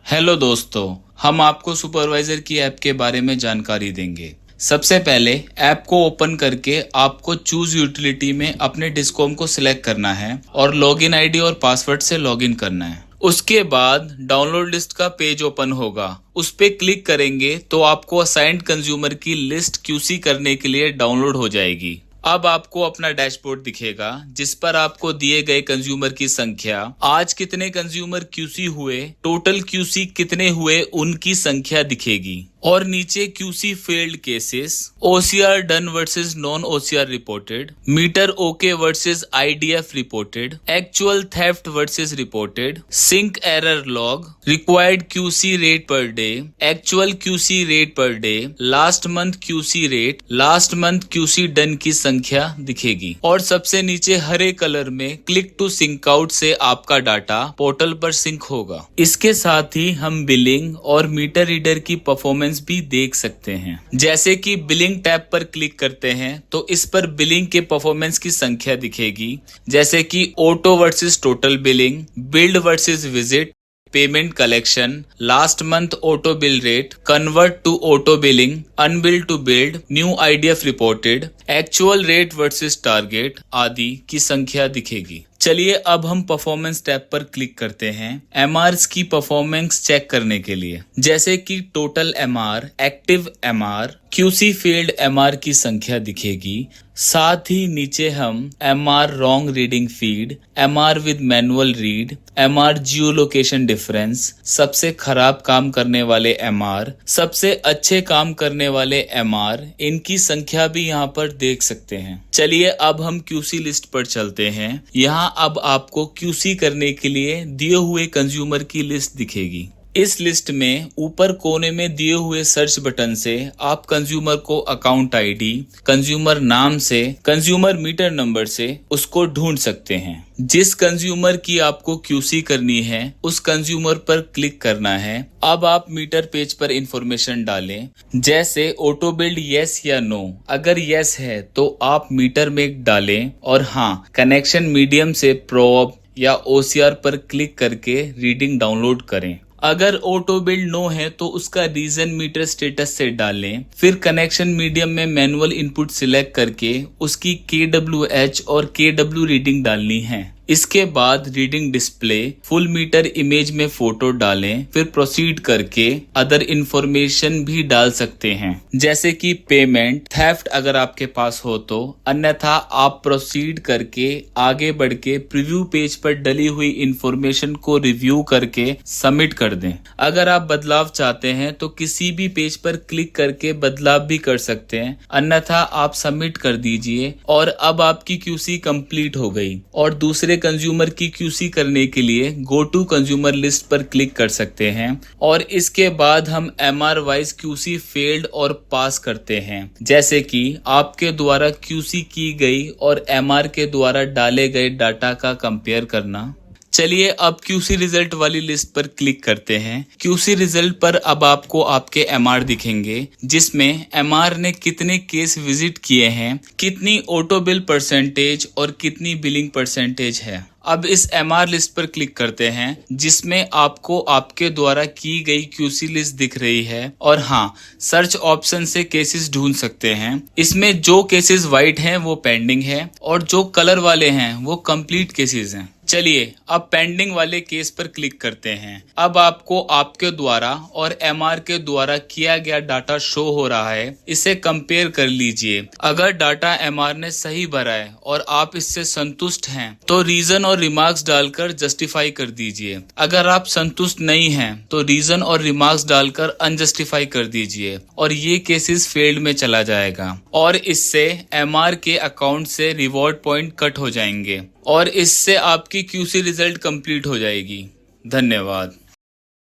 Hello दोस्तों, हम आपको सुपरवाइजर की ऐप के बारे में जानकारी देंगे। सबसे पहले ऐप को ओपन करके आपको चूज यूटिलिटी में अपने डिस्कॉम को सिलेक्ट करना है और लॉगिन आईडी और पासवर्ड से लॉगिन करना है। उसके बाद डाउनलोड लिस्ट का पेज ओपन होगा। उस पे क्लिक करेंगे तो आपको असाइंड कंज्यूमर की लिस्ट क्यूसी करने के लिए डाउनलोड हो जाएगी। अब आपको अपना डैशबोर्ड दिखेगा जिस पर आपको दिए गए कंज्यूमर की संख्या, आज कितने कंज्यूमर क्यूसी हुए, टोटल क्यूसी कितने हुए उनकी संख्या दिखेगी और नीचे QC failed cases, OCR done versus non OCR reported, meter okay versus IDF reported, actual theft versus reported, sync error log, required QC rate per day, actual QC rate per day, last month QC rate, last month QC done की संख्या दिखेगी और सबसे नीचे हरे colour में click to sync out से आपका डाटा पोर्टल पर सिंक होगा। इसके साथ ही हम बिलिंग और मीटर रीडर की परफॉर्मेंस भी देख सकते हैं। जैसे कि बिलिंग टैब पर क्लिक करते हैं तो इस पर बिलिंग के परफॉर्मेंस की संख्या दिखेगी, जैसे कि auto versus total billing, billed versus visit, payment collection, last month auto bill rate, convert to auto billing, unbill to billed, new IDF reported, actual rate versus target आदि की संख्या दिखेगी। चलिए अब हम परफॉर्मेंस टैब पर क्लिक करते हैं एमआरस की परफॉर्मेंस चेक करने के लिए, जैसे कि total MR, active MR, QC failed MR की संख्या दिखेगी। साथ ही नीचे हम MR wrong reading feed, MR with manual read, MR Jio location difference, सबसे खराब काम करने वाले एमआर, सबसे अच्छे काम करने वाले एमआर, इनकी संख्या भी यहाँ पर देख सकते हैं। चलिए अब हम क्यूसी लिस्ट पर चलते हैं। यहाँ अब आपको क्यूसी करने के लिए दिए हुए कंज्यूमर की लिस्ट दिखेगी। इस लिस्ट में ऊपर कोने में दिए हुए सर्च बटन से आप कंज्यूमर को अकाउंट आईडी, कंज्यूमर नाम से, कंज्यूमर मीटर नंबर से उसको ढूंढ सकते हैं। जिस कंज्यूमर की आपको क्यूसी करनी है उस कंज्यूमर पर क्लिक करना है। अब आप मीटर पेज पर इंफॉर्मेशन डालें, जैसे ऑटो बिल्ड यस या नो। अगर यस है तो आप मीटर में डालें और हाँ, कनेक्शन मीडियम से प्रोब या ओसीआर पर क्लिक करके रीडिंग डाउनलोड करें। अगर ऑटो बिल्ड नो है तो उसका रीजन मीटर स्टेटस से डालें। फिर कनेक्शन मीडियम में मैनुअल इनपुट सिलेक्ट करके उसकी KWH और KW रीडिंग डालनी है। इसके बाद reading display, full meter image में फोटो डालें। फिर प्रोसीड करके अदर इंफॉर्मेशन भी डाल सकते हैं, जैसे कि पेमेंट, थेफ्ट अगर आपके पास हो तो, अन्यथा आप प्रोसीड करके आगे बढ़ के प्रीव्यू पेज पर डली हुई इंफॉर्मेशन को रिव्यू करके सबमिट कर दें। अगर आप बदलाव चाहते हैं तो किसी भी पेज पर क्लिक करके बदलाव भी कर सकते हैं, अन्यथा आप सबमिट कर दीजिए और अब आपकी क्यूसी कंप्लीट हो गई। और दूसरे कंज्यूमर की क्यूसी करने के लिए गो टू कंज्यूमर लिस्ट पर क्लिक कर सकते हैं और इसके बाद हम एमआर वाइज क्यूसी फेल्ड और पास करते हैं, जैसे कि आपके द्वारा क्यूसी की गई और एमआर के द्वारा डाले गए डाटा का कंपेयर करना। चलिए अब क्यूसी रिजल्ट वाली लिस्ट पर क्लिक करते हैं। क्यूसी रिजल्ट पर अब आपको आपके एमआर दिखेंगे, जिसमें एमआर ने कितने केस विजिट किए हैं, कितनी ऑटो बिल परसेंटेज और कितनी बिलिंग परसेंटेज है। अब इस एमआर लिस्ट पर क्लिक करते हैं, जिसमें आपको आपके द्वारा की गई क्यूसी लिस्ट दिख रही है और हाँ, सर्च ऑप्शन से केसेस ढूंढ सकते हैं। इसमें जो केसेस व्हाइट हैं वो पेंडिंग है और जो कलर वाले हैं वो कंप्लीट केसेस हैं। चलिए अब पेंडिंग वाले केस पर क्लिक करते हैं। अब आपको आपके द्वारा और एमआर के द्वारा किया गया डाटा शो हो रहा है, इसे कंपेयर कर लीजिए। अगर डाटा एमआर ने सही भरा है और आप इससे संतुष्ट हैं तो रीजन और रिमार्क्स डालकर जस्टिफाई कर दीजिए। अगर आप संतुष्ट नहीं हैं तो रीजन और रिमार्क्स डालकर अनजस्टिफाई कर दीजिए और ये केसेस फेल्ड में चला जाएगा और इससे एमआर के अकाउंट से रिवॉर्ड पॉइंट कट हो जाएंगे और इससे आपकी क्यूसी रिजल्ट कंप्लीट हो जाएगी। धन्यवाद।